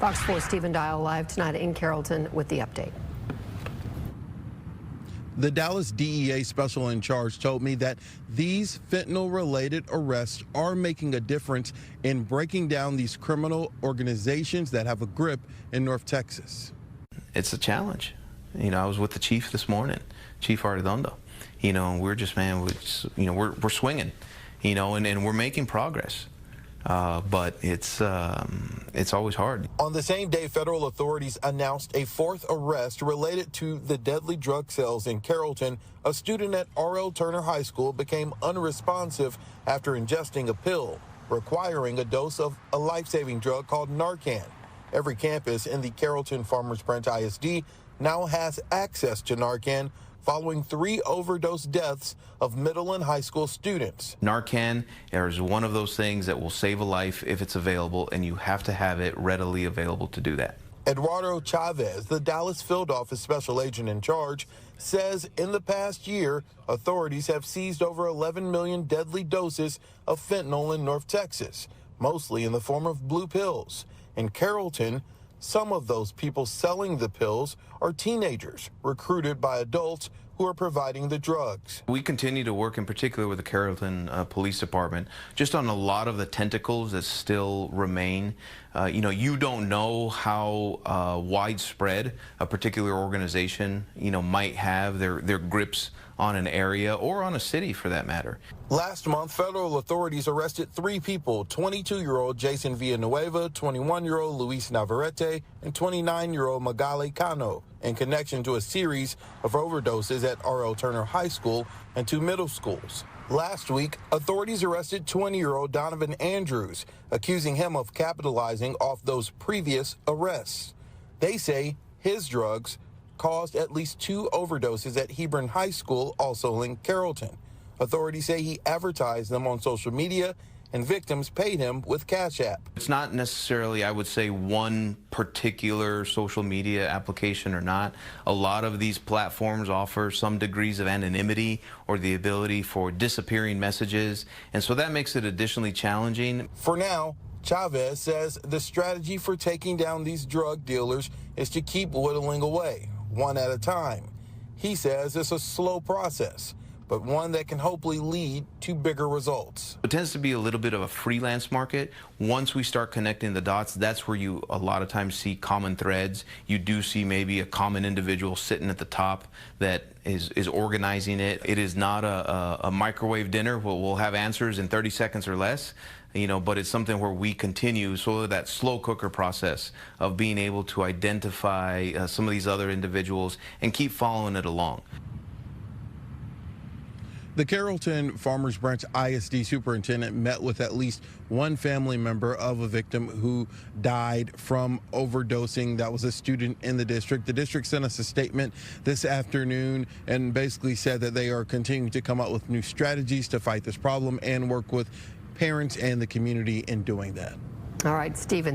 Fox 4 Stephen Dial live tonight in Carrollton with the update. The Dallas DEA special in charge told me that these fentanyl-related arrests are making a difference in breaking down these criminal organizations that have a grip in North Texas. It's a challenge. You know, I was with the chief this morning, Chief Arredondo. You know, and we're just, man, we're swinging, you know, and we're making progress. But it's always hard. On the same day, federal authorities announced a fourth arrest related to the deadly drug sales in Carrollton. A student at R.L. Turner High School became unresponsive after ingesting a pill requiring a dose of a life-saving drug called Narcan. Every campus in the Carrollton Farmers Branch ISD now has access to Narcan following 3 overdose deaths of middle and high school students. Narcan is one of those things that will save a life if it's available, and you have to have it readily available to do that. Eduardo Chavez, the Dallas field office special agent in charge, says in the past year, authorities have seized over 11 million deadly doses of fentanyl in North Texas, mostly in the form of blue pills. In Carrollton, some of those people selling the pills are teenagers recruited by adults who are providing the drugs. We continue to work in particular with the Carrollton Police Department just on a lot of the tentacles that still remain. You know, you don't know how widespread a particular organization, you know, might have their grips on an area or on a city for that matter. Last month, federal authorities arrested 3 people, 22-year-old Jason Villanueva, 21-year-old Luis Navarrete, and 29-year-old Magali Cano, in connection to a series of overdoses at R.L. Turner High School and 2 middle schools. Last week, authorities arrested 20-year-old Donovan Andrews, accusing him of capitalizing off those previous arrests. They say his drugs caused at least 2 overdoses at Hebron High School, also in Carrollton. Authorities say he advertised them on social media and victims paid him with Cash App. It's not necessarily, I would say, one particular social media application or not. A lot of these platforms offer some degrees of anonymity or the ability for disappearing messages, and so that makes it additionally challenging. For now, Chavez says the strategy for taking down these drug dealers is to keep whittling away, one at a time. He says it's a slow process, but one that can hopefully lead to bigger results. It tends to be a little bit of a freelance market. Once we start connecting the dots, that's where you a lot of times see common threads. You do see maybe a common individual sitting at the top that is organizing it. It is not a microwave dinner where we'll have answers in 30 seconds or less, you know, but it's something where we continue sort of that slow cooker process of being able to identify some of these other individuals and keep following it along. The Carrollton Farmers Branch ISD superintendent met with at least one family member of a victim who died from overdosing. That was a student in the district. The district sent us a statement this afternoon and basically said that they are continuing to come up with new strategies to fight this problem and work with parents and the community in doing that. All right, Stephen.